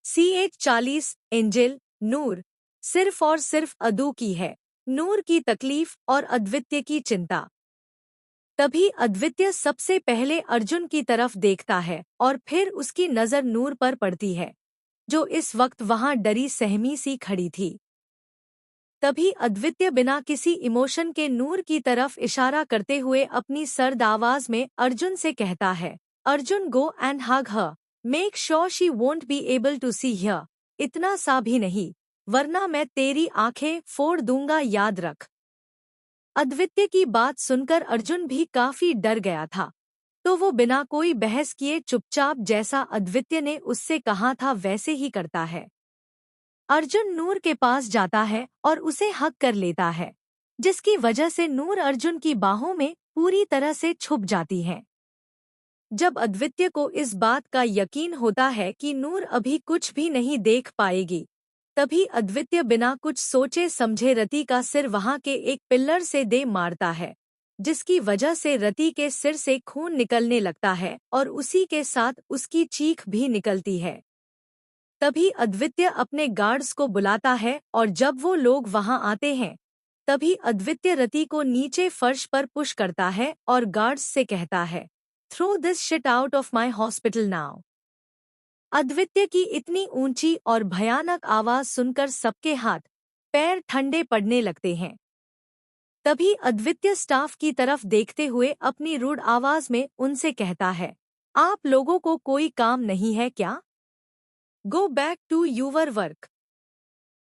CH40 angel नूर सिर्फ और सिर्फ अदू की है। नूर की तकलीफ और अद्वितीय की चिंता। तभी अद्वितीय सबसे पहले अर्जुन की तरफ देखता है और फिर उसकी नज़र नूर पर पड़ती है, जो इस वक्त वहां डरी सहमी सी खड़ी थी। तभी अद्वितीय बिना किसी इमोशन के नूर की तरफ इशारा करते हुए अपनी सर्द आवाज में अर्जुन से कहता है, Arjun go and hug her, make sure she won't be able to see here. इतना सा भी नहीं, वरना मैं तेरी आंखें फोड़ दूंगा, याद रख। अद्वितीय की बात सुनकर अर्जुन भी काफी डर गया था, तो वो बिना कोई बहस किए चुपचाप जैसा अद्वितीय ने उससे कहा था वैसे ही करता है। अर्जुन नूर के पास जाता है और उसे हक कर लेता है, जिसकी वजह से नूर अर्जुन की बाहों में पूरी तरह से छुप जाती है। जब अद्वितीय को इस बात का यकीन होता है कि नूर अभी कुछ भी नहीं देख पाएगी, तभी अद्वितीय बिना कुछ सोचे समझे रति का सिर वहां के एक पिल्लर से दे मारता है, जिसकी वजह से रति के सिर से खून निकलने लगता है और उसी के साथ उसकी चीख भी निकलती है। तभी अद्वितीय अपने गार्ड्स को बुलाता है और जब वो लोग वहां आते हैं, तभी अद्वितीय रति को नीचे फर्श पर पुश करता है और गार्ड्स से कहता है, throw this shit out of my hospital now. Advitiya की इतनी ऊंची और भयानक आवाज सुनकर सबके हाथ पैर ठंडे पड़ने लगते हैं। तभी अद्वितीय स्टाफ की तरफ देखते हुए अपनी रूड आवाज में उनसे कहता है, आप लोगों को कोई काम नहीं है क्या? Go back to your work.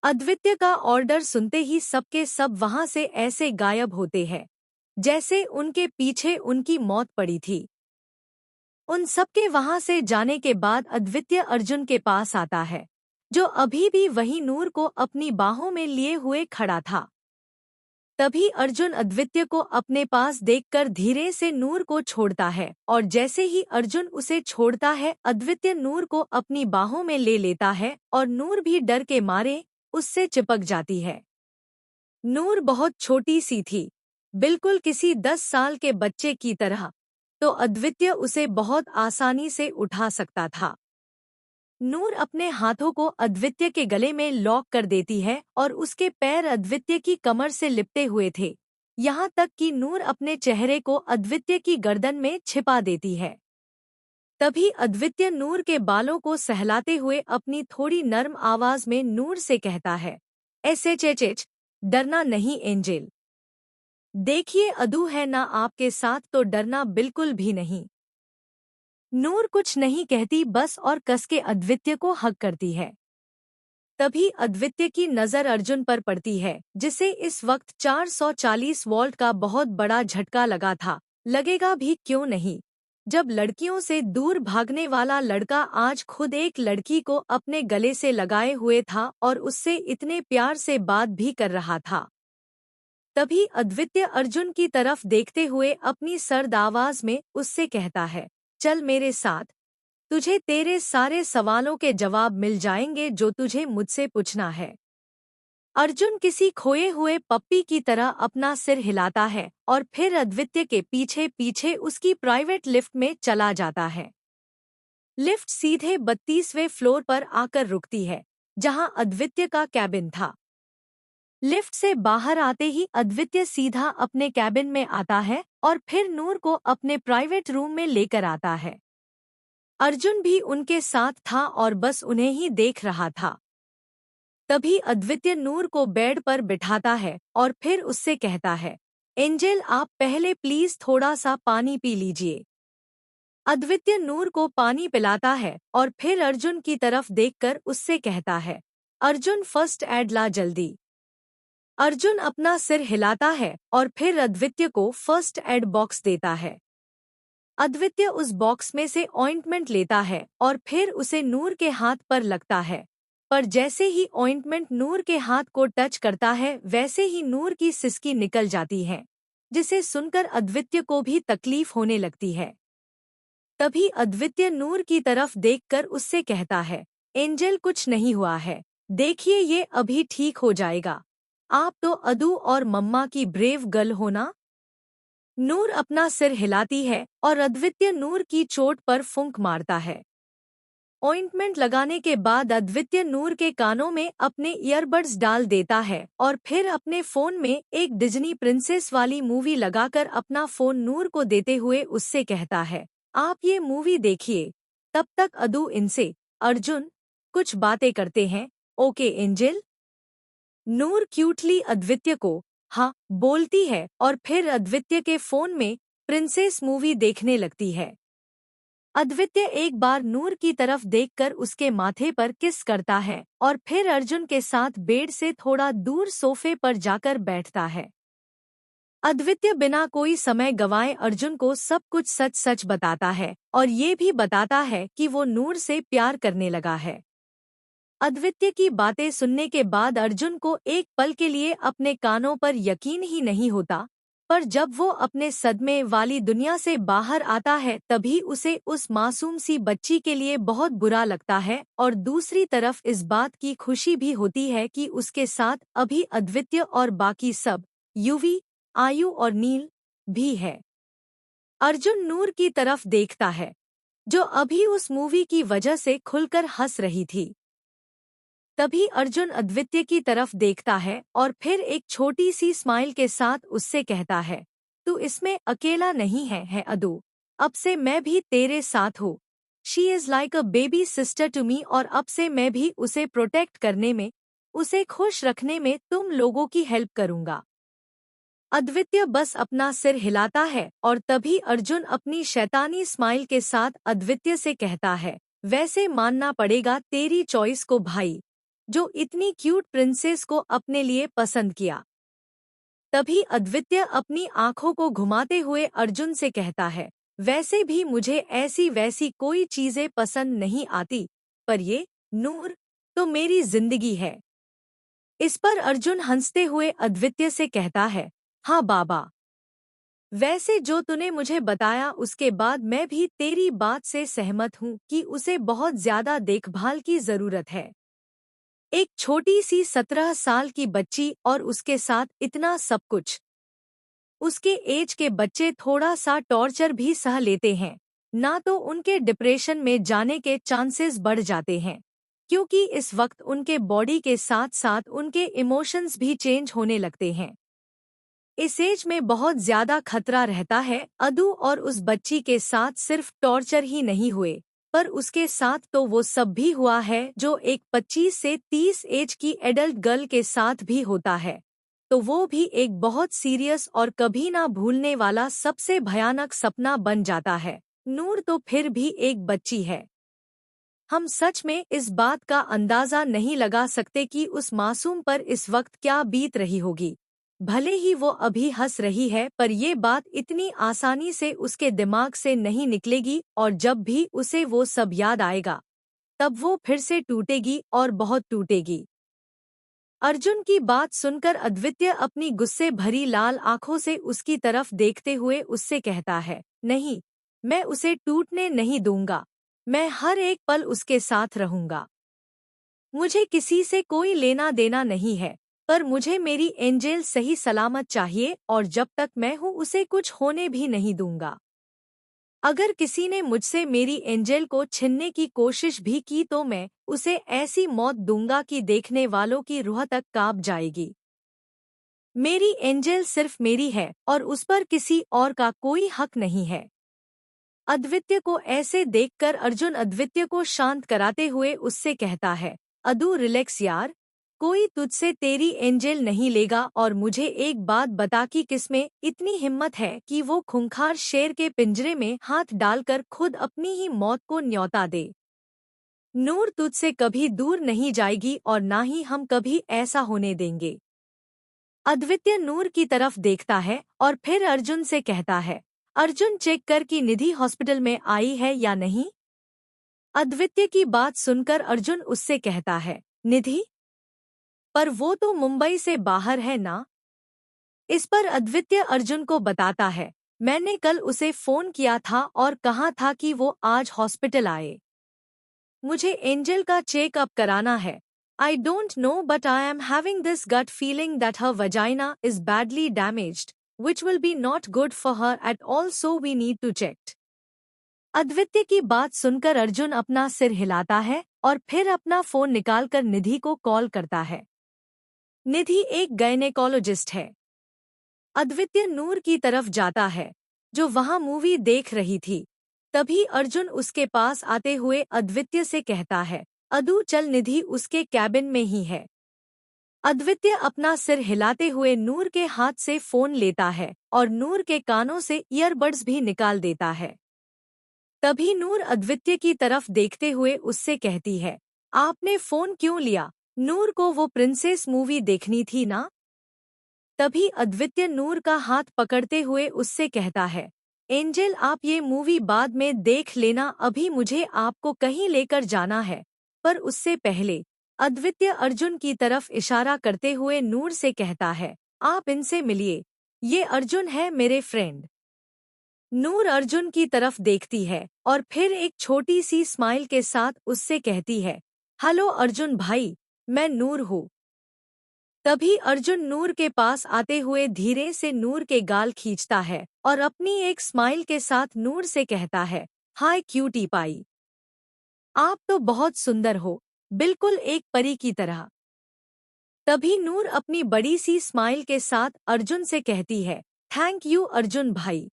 Advitiya का ऑर्डर सुनते ही सबके सब वहां से ऐसे गायब होते हैं, जैसे उनके पीछे उनकी मौत पड़ी थी। उन सबके वहां से जाने के बाद अद्वितीय अर्जुन के पास आता है, जो अभी भी वही नूर को अपनी बाहों में लिए हुए खड़ा था। तभी अर्जुन अद्वितीय को अपने पास देखकर धीरे से नूर को छोड़ता है और जैसे ही अर्जुन उसे छोड़ता है, अद्वितीय नूर को अपनी बाहों में ले लेता है और नूर भी डर के मारे उससे चिपक जाती है। नूर बहुत छोटी सी थी, बिल्कुल किसी 10 साल के बच्चे की तरह, तो अद्वितीय उसे बहुत आसानी से उठा सकता था। नूर अपने हाथों को अद्वितीय के गले में लॉक कर देती है और उसके पैर अद्वितीय की कमर से लिपटे हुए थे, यहाँ तक कि नूर अपने चेहरे को अद्वितीय की गर्दन में छिपा देती है। तभी अद्वितीय नूर के बालों को सहलाते हुए अपनी थोड़ी नर्म आवाज में नूर से कहता है, एसएचएच, डरना नहीं एंजेल। देखिए अदू है ना आपके साथ, तो डरना बिल्कुल भी नहीं। नूर कुछ नहीं कहती बस और कस के अद्वितीय को हग करती है। तभी अद्वितीय की नज़र अर्जुन पर पड़ती है, जिसे इस वक्त 440 वोल्ट का बहुत बड़ा झटका लगा था। लगेगा भी क्यों नहीं, जब लड़कियों से दूर भागने वाला लड़का आज खुद एक लड़की को अपने गले से लगाए हुए था और उससे इतने प्यार से बात भी कर रहा था। तभी अद्वितीय अर्जुन की तरफ देखते हुए अपनी सर्द आवाज में उससे कहता है, चल मेरे साथ, तुझे तेरे सारे सवालों के जवाब मिल जाएंगे जो तुझे मुझसे पूछना है। अर्जुन किसी खोए हुए पप्पी की तरह अपना सिर हिलाता है और फिर अद्वितीय के पीछे पीछे उसकी प्राइवेट लिफ्ट में चला जाता है। लिफ्ट सीधे 32वें फ्लोर पर आकर रुकती है, जहां अद्वितीय का कैबिन था। लिफ्ट से बाहर आते ही अद्वितीय सीधा अपने कैबिन में आता है और फिर नूर को अपने प्राइवेट रूम में लेकर आता है। अर्जुन भी उनके साथ था और बस उन्हें ही देख रहा था। तभी अद्वितीय नूर को बेड पर बिठाता है और फिर उससे कहता है, एंजेल आप पहले प्लीज थोड़ा सा पानी पी लीजिए। अद्वितीय नूर को पानी पिलाता है और फिर अर्जुन की तरफ देखकर उससे कहता है, अर्जुन फर्स्ट एड ला जल्दी। अर्जुन अपना सिर हिलाता है और फिर अद्वितीय को फर्स्ट एड बॉक्स देता है। अद्वितीय उस बॉक्स में से ऑइंटमेंट लेता है और फिर उसे नूर के हाथ पर लगता है, पर जैसे ही ऑइंटमेंट नूर के हाथ को टच करता है वैसे ही नूर की सिसकी निकल जाती है, जिसे सुनकर अद्वितीय को भी तकलीफ होने लगती है। तभी अद्वितीय नूर की तरफ देखकर उससे कहता है, एंजल कुछ नहीं हुआ है, देखिए ये अभी ठीक हो जाएगा। आप तो अदू और मम्मा की ब्रेव गर्ल हो ना। नूर अपना सिर हिलाती है और अद्वितीय नूर की चोट पर फूंक मारता है। ऑइंटमेंट लगाने के बाद अद्वित्य नूर के कानों में अपने ईयरबड्स डाल देता है और फिर अपने फोन में एक डिज्नी प्रिंसेस वाली मूवी लगाकर अपना फोन नूर को देते हुए उससे कहता है, आप ये मूवी देखिए। तब तक अदू इनसे, अर्जुन, कुछ बातें करते हैं, ओके एंजल। नूर क्यूटली अद्वित्य को हाँ बोलती है और फिर अद्वित्य के फोन में प्रिंसेस मूवी देखने लगती है। अद्वित्य एक बार नूर की तरफ देखकर उसके माथे पर किस करता है और फिर अर्जुन के साथ बेड से थोड़ा दूर सोफे पर जाकर बैठता है। अद्वित्य बिना कोई समय गंवाए अर्जुन को सब कुछ सच सच बताता है और ये भी बताता है कि वो नूर से प्यार करने लगा है। अद्वित्य की बातें सुनने के बाद अर्जुन को एक पल के लिए अपने कानों पर यकीन ही नहीं होता, पर जब वो अपने सदमे वाली दुनिया से बाहर आता है तभी उसे उस मासूम सी बच्ची के लिए बहुत बुरा लगता है और दूसरी तरफ इस बात की खुशी भी होती है कि उसके साथ अभी अद्वित्य और बाकी सब, युवी, आयु और नील, भी है। अर्जुन नूर की तरफ देखता है, जो अभी उस मूवी की वजह से खुलकर हंस रही थी। तभी अर्जुन अद्वित्य की तरफ देखता है और फिर एक छोटी सी स्माइल के साथ उससे कहता है, तू इसमें अकेला नहीं है अदू, अब से मैं भी तेरे साथ हूँ। She is like a baby sister to me और अब से मैं भी उसे प्रोटेक्ट करने में, उसे खुश रखने में तुम लोगों की हेल्प करूँगा। अद्वित्य बस अपना सिर हिलाता है और तभी अर्जुन अपनी शैतानी स्माइल के साथ अद्वित्य से कहता है, वैसे मानना पड़ेगा तेरी चॉइस को भाई, जो इतनी क्यूट प्रिंसेस को अपने लिए पसंद किया। तभी अद्वित्य अपनी आंखों को घुमाते हुए अर्जुन से कहता है, वैसे भी मुझे ऐसी वैसी कोई चीजें पसंद नहीं आती, पर ये नूर तो मेरी जिंदगी है। इस पर अर्जुन हंसते हुए अद्वित्य से कहता है, हाँ बाबा, वैसे जो तूने मुझे बताया उसके बाद मैं भी तेरी बात से सहमत हूँ कि उसे बहुत ज्यादा देखभाल की जरूरत है। एक छोटी सी 17 साल की बच्ची और उसके साथ इतना सब कुछ। उसके एज के बच्चे थोड़ा सा टॉर्चर भी सह लेते हैं, ना तो उनके डिप्रेशन में जाने के चांसेस बढ़ जाते हैं, क्योंकि इस वक्त उनके बॉडी के साथ साथ उनके इमोशंस भी चेंज होने लगते हैं। इस एज में बहुत ज्यादा खतरा रहता है। अदू और उस बच्ची के साथ सिर्फ टॉर्चर ही नहीं हुए, पर उसके साथ तो वो सब भी हुआ है जो एक 25 से 30 एज की एडल्ट गर्ल के साथ भी होता है, तो वो भी एक बहुत सीरियस और कभी ना भूलने वाला सबसे भयानक सपना बन जाता है। नूर तो फिर भी एक बच्ची है। हम सच में इस बात का अंदाजा नहीं लगा सकते कि उस मासूम पर इस वक्त क्या बीत रही होगी। भले ही वो अभी हंस रही है, पर ये बात इतनी आसानी से उसके दिमाग से नहीं निकलेगी और जब भी उसे वो सब याद आएगा, तब वो फिर से टूटेगी और बहुत टूटेगी। अर्जुन की बात सुनकर अद्वित्य अपनी गुस्से भरी लाल आंखों से उसकी तरफ देखते हुए उससे कहता है, नहीं, मैं उसे टूटने नहीं दूंगा। मैं हर एक पल उसके साथ रहूंगा। मुझे किसी से कोई लेना देना नहीं है, पर मुझे मेरी एंजेल सही सलामत चाहिए और जब तक मैं हूँ उसे कुछ होने भी नहीं दूंगा। अगर किसी ने मुझसे मेरी एंजेल को छीनने की कोशिश भी की तो मैं उसे ऐसी मौत दूंगा कि देखने वालों की रूह तक कांप जाएगी। मेरी एंजेल सिर्फ मेरी है और उस पर किसी और का कोई हक नहीं है। अद्वित्य को ऐसे देखकर अर्जुन अद्वित्य को शांत कराते हुए उससे कहता है, अदू रिलैक्स यार, कोई तुझसे तेरी एंजेल नहीं लेगा और मुझे एक बात बता कि किसमें इतनी हिम्मत है कि वो खूंखार शेर के पिंजरे में हाथ डालकर खुद अपनी ही मौत को न्योता दे। नूर तुझसे कभी दूर नहीं जाएगी और ना ही हम कभी ऐसा होने देंगे। अद्वित्य नूर की तरफ देखता है और फिर अर्जुन से कहता है, अर्जुन चेक कर कि निधि हॉस्पिटल में आई है या नहीं। अद्वित्य की बात सुनकर अर्जुन उससे कहता है, निधि? पर वो तो मुंबई से बाहर है ना। इस पर अद्वित्य अर्जुन को बताता है, मैंने कल उसे फोन किया था और कहा था कि वो आज हॉस्पिटल आए। मुझे एंजल का चेकअप कराना है। I don't know but I am having this gut feeling that her vagina is badly damaged, which will be not good for her at all, so we need to check. Advitya की बात सुनकर अर्जुन अपना सिर हिलाता है और फिर अपना फोन निकालकर निधि को कॉल करता है। निधि एक गायनेकोलॉजिस्ट है। अद्वित्य नूर की तरफ जाता है, जो वहां मूवी देख रही थी। तभी अर्जुन उसके पास आते हुए अद्वित्य से कहता है, अदू चल, निधि उसके कैबिन में ही है। अद्वित्य अपना सिर हिलाते हुए नूर के हाथ से फोन लेता है और नूर के कानों से ईयरबड्स भी निकाल देता है। तभी नूर अद्वित्य की तरफ देखते हुए उससे कहती है, आपने फोन क्यों लिया? नूर को वो प्रिंसेस मूवी देखनी थी ना? तभी अद्वित्य नूर का हाथ पकड़ते हुए उससे कहता है, एंजल आप ये मूवी बाद में देख लेना, अभी मुझे आपको कहीं लेकर जाना है। पर उससे पहले अद्वित्य अर्जुन की तरफ इशारा करते हुए नूर से कहता है, आप इनसे मिलिए, ये अर्जुन है मेरे फ्रेंड। नूर अर्जुन की तरफ देखती है और फिर एक छोटी सी स्माइल के साथ उससे कहती है, हेलो अर्जुन भाई, मैं नूर हूँ। तभी अर्जुन नूर के पास आते हुए धीरे से नूर के गाल खींचता है और अपनी एक स्माइल के साथ नूर से कहता है, हाय क्यूटी पाई, आप तो बहुत सुंदर हो, बिल्कुल एक परी की तरह। तभी नूर अपनी बड़ी सी स्माइल के साथ अर्जुन से कहती है, थैंक यू अर्जुन भाई।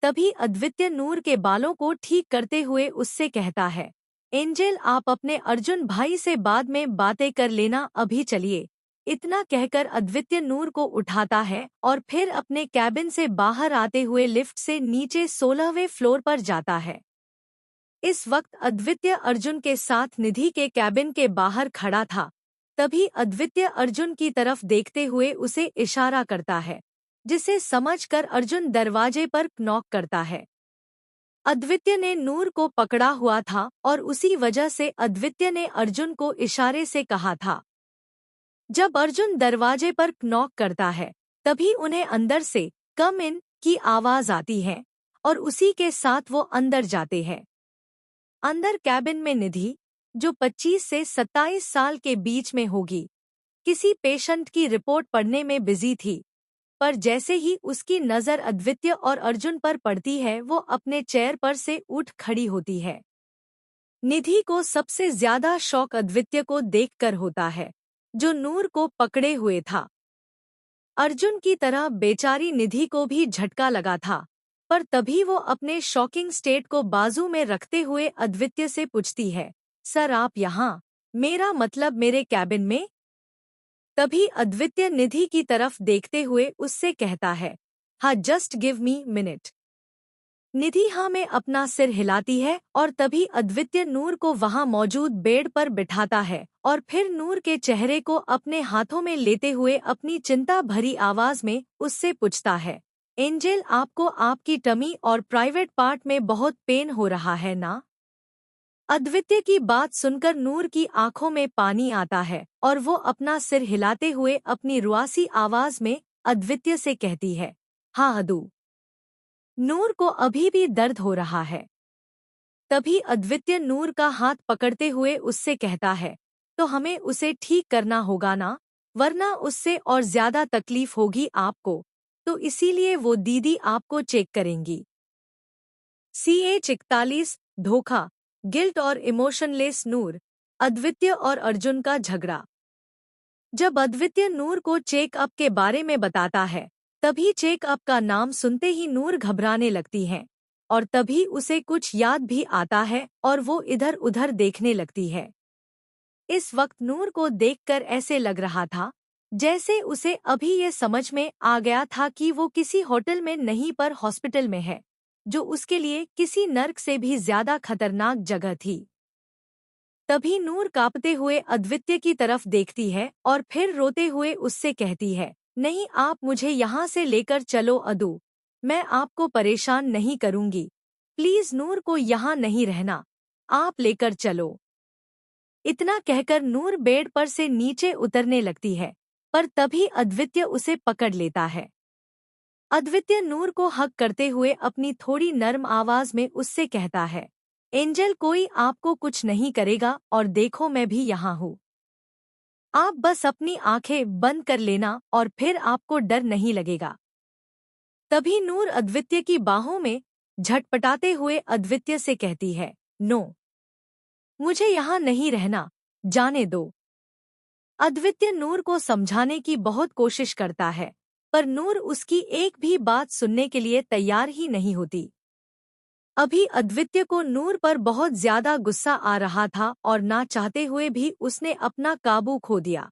तभी अद्वित्य नूर के बालों को ठीक करते हुए उससे कहता है, एंजल आप अपने अर्जुन भाई से बाद में बातें कर लेना, अभी चलिए। इतना कहकर अद्वित्य नूर को उठाता है और फिर अपने कैबिन से बाहर आते हुए लिफ्ट से नीचे 16वें फ्लोर पर जाता है। इस वक्त अद्वित्य अर्जुन के साथ निधि के कैबिन के बाहर खड़ा था। तभी अद्वित्य अर्जुन की तरफ देखते हुए उसे इशारा करता है, जिसे समझकर अर्जुन दरवाजे पर नॉक करता है। अद्वित्य ने नूर को पकड़ा हुआ था और उसी वजह से अद्वित्य ने अर्जुन को इशारे से कहा था। जब अर्जुन दरवाजे पर नॉक करता है, तभी उन्हें अंदर से कम इन की आवाज आती है और उसी के साथ वो अंदर जाते हैं। अंदर कैबिन में निधि, जो 25 से 27 साल के बीच में होगी, किसी पेशेंट की रिपोर्ट पढ़ने में बिजी थी। पर जैसे ही उसकी नज़र अद्वित्य और अर्जुन पर पड़ती है, वो अपने चेयर पर से उठ खड़ी होती है। निधि को सबसे ज्यादा शौक अद्वित्य को देखकर होता है, जो नूर को पकड़े हुए था। अर्जुन की तरह बेचारी निधि को भी झटका लगा था, पर तभी वो अपने शॉकिंग स्टेट को बाजू में रखते हुए अद्वित्य से पूछती है, सर आप यहाँ, मेरा मतलब मेरे कैबिन में? तभी अद्वित्य निधि की तरफ देखते हुए उससे कहता है, हाँ जस्ट गिव मी मिनट। निधि हाँ में अपना सिर हिलाती है और तभी अद्वित्य नूर को वहां मौजूद बेड पर बिठाता है और फिर नूर के चेहरे को अपने हाथों में लेते हुए अपनी चिंता भरी आवाज में उससे पूछता है, एंजल आपको आपकी टमी और प्राइवेट पार्ट में बहुत पेन हो रहा है ना? अद्वित्य की बात सुनकर नूर की आंखों में पानी आता है और वो अपना सिर हिलाते हुए अपनी रुआसी आवाज में अद्वित्य से कहती है, हाँ अदू। नूर को अभी भी दर्द हो रहा है। तभी अद्वित्य नूर का हाथ पकड़ते हुए उससे कहता है, तो हमें उसे ठीक करना होगा ना, वरना उससे और ज्यादा तकलीफ होगी आपको, तो इसीलिए वो दीदी आपको चेक करेंगी। CH41 धोखा, गिल्ट और इमोशनलेस नूर, अद्वित्य और अर्जुन का झगड़ा। जब अद्वित्य नूर को चेकअप के बारे में बताता है, तभी चेकअप का नाम सुनते ही नूर घबराने लगती है और तभी उसे कुछ याद भी आता है और वो इधर उधर देखने लगती है। इस वक्त नूर को देखकर ऐसे लग रहा था जैसे उसे अभी ये समझ में आ गया था कि वो किसी होटल में नहीं पर हॉस्पिटल में है, जो उसके लिए किसी नर्क से भी ज्यादा खतरनाक जगह थी। तभी नूर कांपते हुए अद्वित्य की तरफ देखती है और फिर रोते हुए उससे कहती है, नहीं आप मुझे यहाँ से लेकर चलो अदू, मैं आपको परेशान नहीं करूँगी, प्लीज नूर को यहाँ नहीं रहना, आप लेकर चलो। इतना कहकर नूर बेड पर से नीचे उतरने लगती है, पर तभी अद्वित्य उसे पकड़ लेता है। अद्वित्य नूर को हग करते हुए अपनी थोड़ी नर्म आवाज में उससे कहता है, एंजल कोई आपको कुछ नहीं करेगा और देखो मैं भी यहाँ हूँ। आप बस अपनी आंखें बंद कर लेना और फिर आपको डर नहीं लगेगा। तभी नूर अद्वित्य की बाहों में झटपटाते हुए अद्वितीय से कहती है, नो, मुझे यहाँ नहीं रहना, जाने दो। अद्वितीय नूर को समझाने की बहुत कोशिश करता है, पर नूर उसकी एक भी बात सुनने के लिए तैयार ही नहीं होती। अभी अद्वितीय को नूर पर बहुत ज्यादा गुस्सा आ रहा था और ना चाहते हुए भी उसने अपना काबू खो दिया।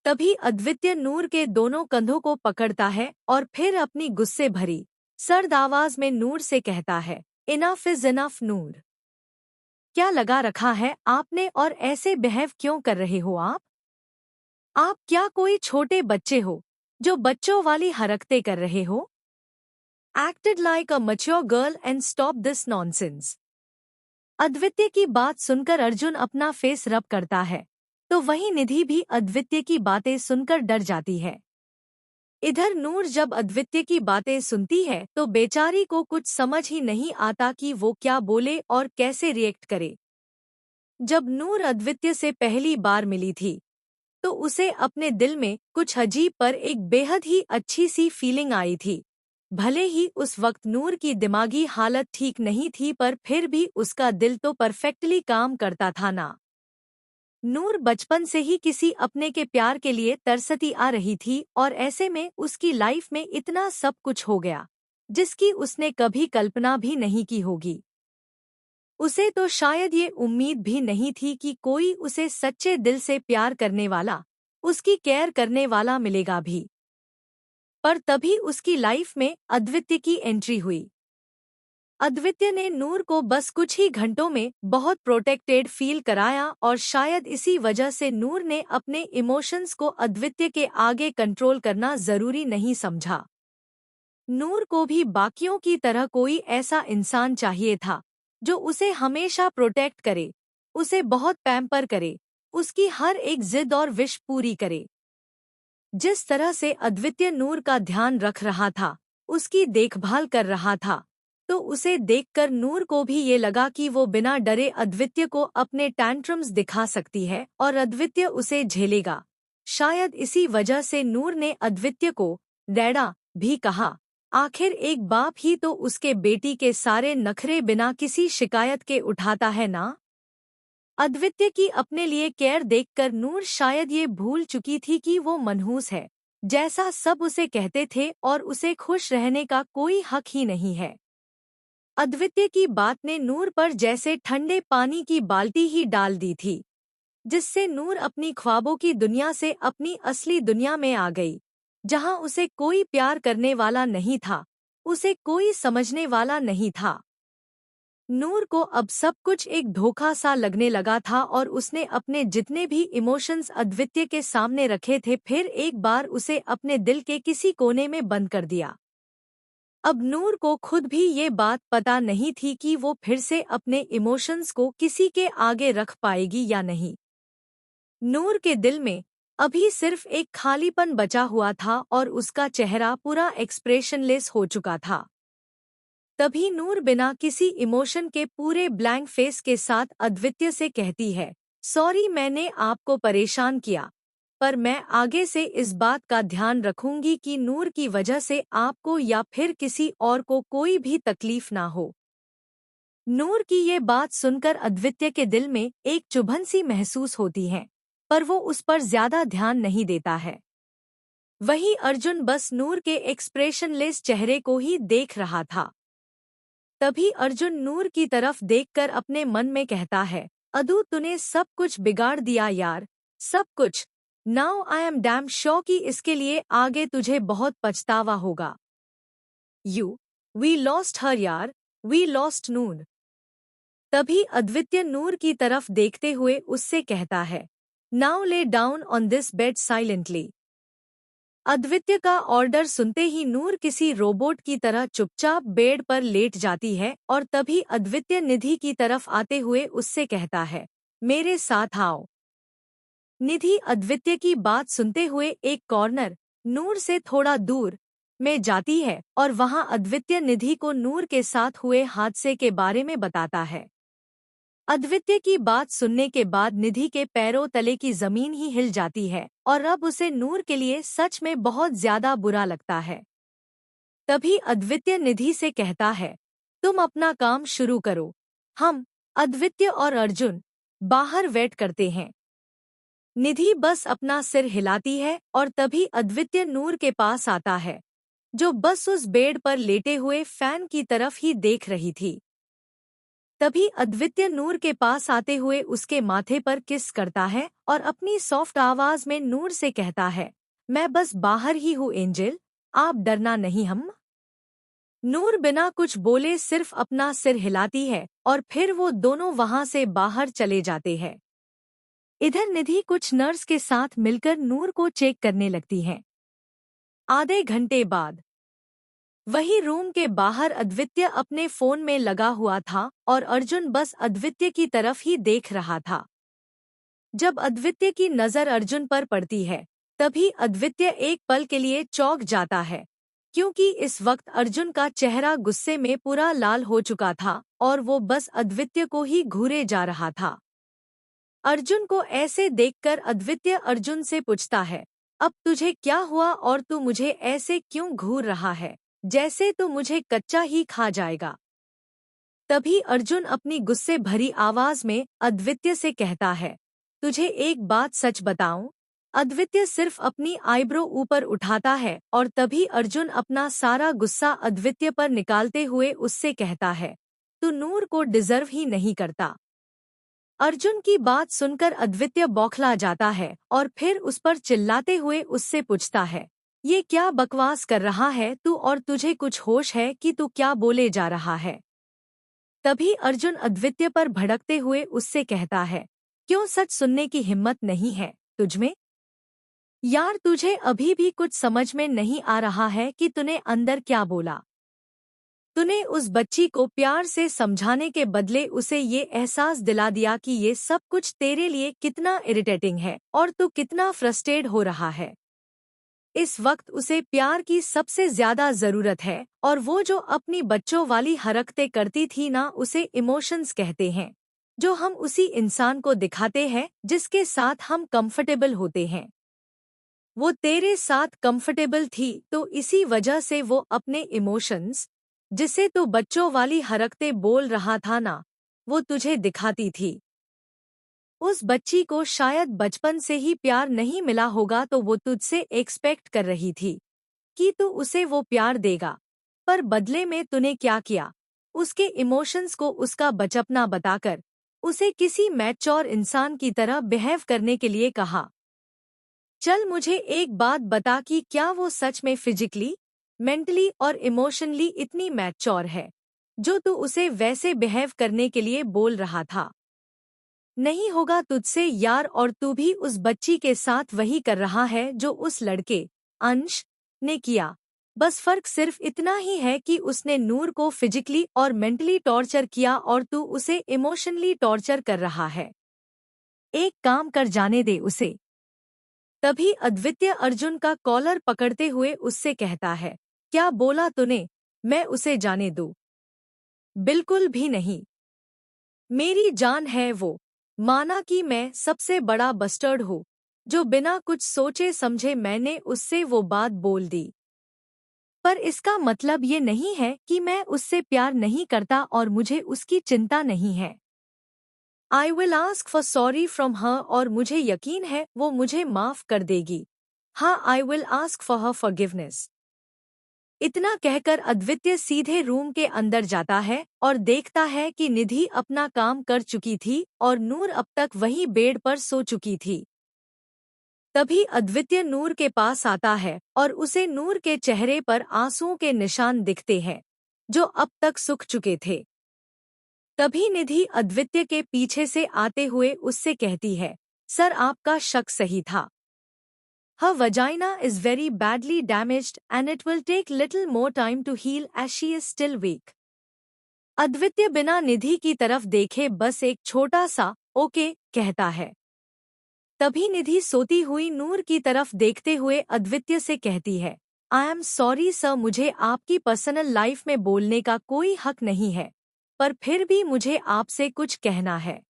तभी अद्वितीय नूर के दोनों कंधों को पकड़ता है और फिर अपनी गुस्से भरी सर्द आवाज में नूर से कहता है, इनफ इज इनफ नूर। क्या लगा रखा है आपने और ऐसे बिहेव क्यों कर रहे हो आप? आप क्या कोई छोटे बच्चे हो जो बच्चों वाली हरकतें कर रहे हो? Acted like a mature girl and stop this nonsense। अद्वितीय की बात सुनकर अर्जुन अपना फेस रब करता है, तो वहीं निधि भी अद्वितीय की बातें सुनकर डर जाती है। इधर नूर जब अद्वितीय की बातें सुनती है तो बेचारी को कुछ समझ ही नहीं आता कि वो क्या बोले और कैसे रिएक्ट करे। जब नूर अद्वितीय से पहली बार मिली थी तो उसे अपने दिल में कुछ अजीब पर एक बेहद ही अच्छी सी फीलिंग आई थी। भले ही उस वक्त नूर की दिमागी हालत ठीक नहीं थी, पर फिर भी उसका दिल तो परफेक्टली काम करता था ना। नूर बचपन से ही किसी अपने के प्यार के लिए तरसती आ रही थी और ऐसे में उसकी लाइफ में इतना सब कुछ हो गया जिसकी उसने कभी कल्पना भी नहीं की होगी। उसे तो शायद ये उम्मीद भी नहीं थी कि कोई उसे सच्चे दिल से प्यार करने वाला, उसकी केयर करने वाला मिलेगा भी। पर तभी उसकी लाइफ में अद्वितीय की एंट्री हुई। अद्वितीय ने नूर को बस कुछ ही घंटों में बहुत प्रोटेक्टेड फील कराया और शायद इसी वजह से नूर ने अपने इमोशंस को अद्वितीय के आगे कंट्रोल करना जरूरी नहीं समझा। नूर को भी बाकियों की तरह कोई ऐसा इंसान चाहिए था जो उसे हमेशा प्रोटेक्ट करे, उसे बहुत पैम्पर करे, उसकी हर एक जिद और विश पूरी करे। जिस तरह से अद्वितीय नूर का ध्यान रख रहा था, उसकी देखभाल कर रहा था, तो उसे देखकर नूर को भी ये लगा कि वो बिना डरे अद्वितीय को अपने टैंट्रम्स दिखा सकती है और अद्वितीय उसे झेलेगा। शायद इसी वजह से नूर ने अद्वितीय को डैडा भी कहा। आखिर एक बाप ही तो उसके बेटी के सारे नखरे बिना किसी शिकायत के उठाता है ना। अद्वितीय की अपने लिए केयर देखकर नूर शायद ये भूल चुकी थी कि वो मनहूस है, जैसा सब उसे कहते थे, और उसे खुश रहने का कोई हक ही नहीं है। अद्वितीय की बात ने नूर पर जैसे ठंडे पानी की बाल्टी ही डाल दी थी, जिससे नूर अपनी ख्वाबों की दुनिया से अपनी असली दुनिया में आ गई, जहां उसे कोई प्यार करने वाला नहीं था, उसे कोई समझने वाला नहीं था। नूर को अब सब कुछ एक धोखा सा लगने लगा था और उसने अपने जितने भी इमोशंस अद्वितीय के सामने रखे थे फिर एक बार उसे अपने दिल के किसी कोने में बंद कर दिया। अब नूर को खुद भी ये बात पता नहीं थी कि वो फिर से अपने इमोशंस को किसी के आगे रख पाएगी या नहीं। नूर के दिल में अभी सिर्फ एक खालीपन बचा हुआ था और उसका चेहरा पूरा एक्सप्रेशनलेस हो चुका था। तभी नूर बिना किसी इमोशन के पूरे ब्लैंक फेस के साथ अद्वितीय से कहती है, सॉरी मैंने आपको परेशान किया, पर मैं आगे से इस बात का ध्यान रखूंगी कि नूर की वजह से आपको या फिर किसी और को कोई भी तकलीफ ना हो। नूर की ये बात सुनकर अद्वितीय के दिल में एक चुभन सी महसूस होती है, पर वो उस पर ज्यादा ध्यान नहीं देता है। वहीं अर्जुन बस नूर के एक्सप्रेशनलेस चेहरे को ही देख रहा था। तभी अर्जुन नूर की तरफ देखकर अपने मन में कहता है, अदू तूने सब कुछ बिगाड़ दिया यार, सब कुछ। Now I am damn sure कि इसके लिए आगे तुझे बहुत पछतावा होगा। वी लॉस्ट हर यार, वी लॉस्ट नूर। तभी अद्वितीय नूर की तरफ देखते हुए उससे कहता है, now lay down on this bed silently. अद्वितीय का ऑर्डर सुनते ही नूर किसी रोबोट की तरह चुपचाप बेड पर लेट जाती है और तभी अद्वितीय निधि की तरफ आते हुए उससे कहता है, मेरे साथ आओ। निधि अद्वितीय की बात सुनते हुए एक कॉर्नर नूर से थोड़ा दूर में जाती है और वहां अद्वितीय निधि को नूर के साथ हुए हादसे के बारे में बताता है। अद्वितीय की बात सुनने के बाद निधि के पैरों तले की जमीन ही हिल जाती है और अब उसे नूर के लिए सच में बहुत ज्यादा बुरा लगता है। तभी अद्वितीय निधि से कहता है, तुम अपना काम शुरू करो। हम, अद्वित्य और अर्जुन, बाहर वेट करते हैं। निधि बस अपना सिर हिलाती है और तभी अद्वित्य नूर के पास आता है, जो बस उस बेड पर लेटे हुए फैन की तरफ ही देख रही थी। तभी अद्वित्य नूर के पास आते हुए उसके माथे पर किस करता है और अपनी सॉफ्ट आवाज में नूर से कहता है, मैं बस बाहर ही हूँ एंजल, आप डरना नहीं। हम नूर बिना कुछ बोले सिर्फ अपना सिर हिलाती है और फिर वो दोनों वहां से बाहर चले जाते हैं। इधर निधि कुछ नर्स के साथ मिलकर नूर को चेक करने लगती है। आधे घंटे बाद वही रूम के बाहर अद्वित्य अपने फोन में लगा हुआ था और अर्जुन बस अद्वित्य की तरफ ही देख रहा था। जब अद्वित्य की नजर अर्जुन पर पड़ती है, तभी अद्वित्य एक पल के लिए चौंक जाता है, क्योंकि इस वक्त अर्जुन का चेहरा गुस्से में पूरा लाल हो चुका था और वो बस अद्वित्य को ही घूरे जा रहा था। अर्जुन को ऐसे देखकर अद्वित्य अर्जुन से पूछता है, अब तुझे क्या हुआ और तू मुझे ऐसे क्यों घूर रहा है, जैसे तू मुझे कच्चा ही खा जाएगा। तभी अर्जुन अपनी गुस्से भरी आवाज में अद्वित्य से कहता है, तुझे एक बात सच बताऊं? अद्वित्य सिर्फ अपनी आईब्रो ऊपर उठाता है और तभी अर्जुन अपना सारा गुस्सा अद्वित्य पर निकालते हुए उससे कहता है, तू नूर को डिजर्व ही नहीं करता। अर्जुन की बात सुनकर अद्वित्य बौखला जाता है और फिर उस पर चिल्लाते हुए उससे पूछता है, ये क्या बकवास कर रहा है तू, और तुझे कुछ होश है कि तू क्या बोले जा रहा है? तभी अर्जुन अद्वित्य पर भड़कते हुए उससे कहता है, क्यों सच सुनने की हिम्मत नहीं है तुझमें? यार तुझे अभी भी कुछ समझ में नहीं आ रहा है कि तूने अंदर क्या बोला? तूने उस बच्ची को प्यार से समझाने के बदले उसे ये एहसास दिला दिया कि ये सब कुछ तेरे लिए कितना इरिटेटिंग है और तू कितना फ्रस्ट्रेट हो रहा है। इस वक्त उसे प्यार की सबसे ज्यादा जरूरत है और वो जो अपनी बच्चों वाली हरकतें करती थी ना, उसे इमोशंस कहते हैं, जो हम उसी इंसान को दिखाते हैं जिसके साथ हम कंफर्टेबल होते हैं। वो तेरे साथ कंफर्टेबल थी तो इसी वजह से वो अपने इमोशंस, जिसे तू बच्चों वाली हरकतें बोल रहा था ना, वो तुझे दिखाती थी। उस बच्ची को शायद बचपन से ही प्यार नहीं मिला होगा तो वो तुझसे एक्सपेक्ट कर रही थी कि तू उसे वो प्यार देगा, पर बदले में तूने क्या किया? उसके इमोशंस को उसका बचपना बताकर उसे किसी मैच्योर इंसान की तरह बिहेव करने के लिए कहा। चल मुझे एक बात बता कि क्या वो सच में फिजिकली, मेंटली और इमोशनली इतनी मैच्योर है, जो तू उसे वैसे बिहेव करने के लिए बोल रहा था? नहीं होगा तुझसे यार, और तू भी उस बच्ची के साथ वही कर रहा है जो उस लड़के, अंश, ने किया। बस फर्क सिर्फ इतना ही है कि उसने नूर को फिजिकली और मेंटली टॉर्चर किया और तू उसे इमोशनली टॉर्चर कर रहा है। एक काम कर, जाने दे उसे। तभी अद्वित्य अर्जुन का कॉलर पकड़ते हुए उससे कहता है, क्या बोला तूने? मैं उसे जाने दूं? बिल्कुल भी नहीं। मेरी जान है वो। माना कि मैं सबसे बड़ा बस्टर्ड हूँ, जो बिना कुछ सोचे समझे मैंने उससे वो बात बोल दी, पर इसका मतलब ये नहीं है कि मैं उससे प्यार नहीं करता और मुझे उसकी चिंता नहीं है। I will ask for sorry from her, और मुझे यकीन है वो मुझे माफ कर देगी। हाँ, I will ask for her forgiveness. इतना कहकर अद्वित्य सीधे रूम के अंदर जाता है और देखता है कि निधि अपना काम कर चुकी थी और नूर अब तक वही बेड पर सो चुकी थी। तभी अद्वित्य नूर के पास आता है और उसे नूर के चेहरे पर आंसुओं के निशान दिखते हैं, जो अब तक सूख चुके थे। तभी निधि अद्वित्य के पीछे से आते हुए उससे कहती है, सर आपका शक सही था। Her vagina is very badly damaged and it will take little more time to heal as she is still weak. Advitya बिना निधि की तरफ देखे बस एक छोटा सा ओके कहता है। तभी निधि सोती हुई नूर की तरफ देखते हुए अद्वित्य से कहती है, आई एम सॉरी सर, मुझे आपकी पर्सनल लाइफ में बोलने का कोई हक नहीं है, पर फिर भी मुझे आपसे कुछ कहना है।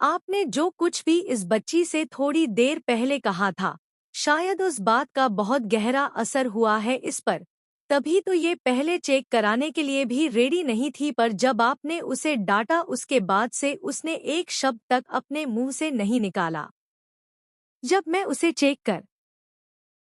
आपने जो कुछ भी इस बच्ची से थोड़ी देर पहले कहा था, शायद उस बात का बहुत गहरा असर हुआ है इस पर, तभी तो ये पहले चेक कराने के लिए भी रेडी नहीं थी, पर जब आपने उसे डांटा उसके बाद से उसने एक शब्द तक अपने मुंह से नहीं निकाला। जब मैं उसे चेक कर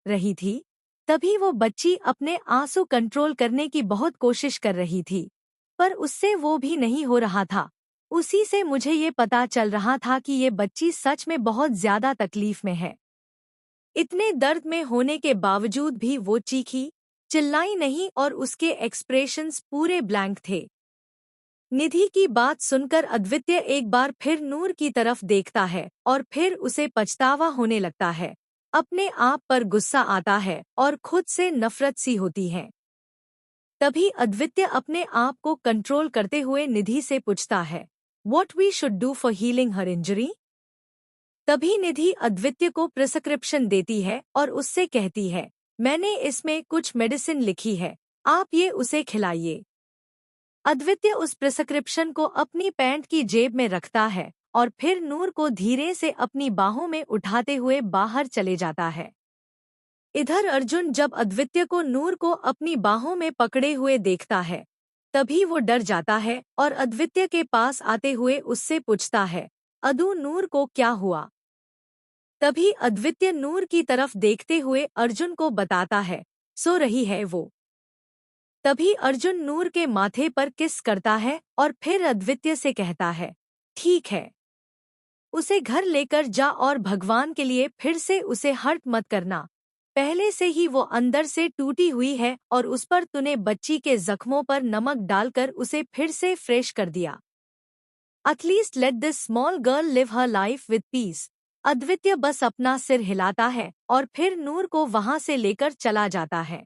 रही थी तभी वो बच्ची अपने आंसू कंट्रोल करने की बहुत कोशिश कर रही थी, पर उससे वो भी नहीं हो रहा था। उसी से मुझे ये पता चल रहा था कि ये बच्ची सच में बहुत ज्यादा तकलीफ में है। इतने दर्द में होने के बावजूद भी वो चीखी, चिल्लाई नहीं और उसके एक्सप्रेशंस पूरे ब्लैंक थे। निधि की बात सुनकर अद्वितीय एक बार फिर नूर की तरफ देखता है और फिर उसे पछतावा होने लगता है। अपने आप पर गुस्सा आता है और खुद से नफरत सी होती है। तभी अद्वितीय अपने आप को कंट्रोल करते हुए निधि से पूछता है, "What we should do for healing her injury?" तभी निधि अद्वितीय को प्रिस्क्रिप्शन देती है और उससे कहती है, "मैंने इसमें कुछ मेडिसिन लिखी है, आप ये उसे खिलाइए।" अद्वितीय उस प्रिस्क्रिप्शन को अपनी पैंट की जेब में रखता है और फिर नूर को धीरे से अपनी बाहों में उठाते हुए बाहर चले जाता है। इधर अर्जुन जब अद्वितीय को नूर को अपनी बाहों में पकड़े हुए देखता है तभी वो डर जाता है और अद्वितीय के पास आते हुए उससे पूछता है, "अदू, नूर को क्या हुआ?" तभी अद्वितीय नूर की तरफ देखते हुए अर्जुन को बताता है, "सो रही है वो।" तभी अर्जुन नूर के माथे पर किस करता है और फिर अद्वितीय से कहता है, "ठीक है, उसे घर लेकर जा और भगवान के लिए फिर से उसे हर्ट मत करना। पहले से ही वो अंदर से टूटी हुई है और उस पर तूने बच्ची के जख्मों पर नमक डालकर उसे फिर से फ्रेश कर दिया। At least let this small girl live her life with piece." अद्वितीय बस अपना सिर हिलाता है और फिर नूर को वहां से लेकर चला जाता है।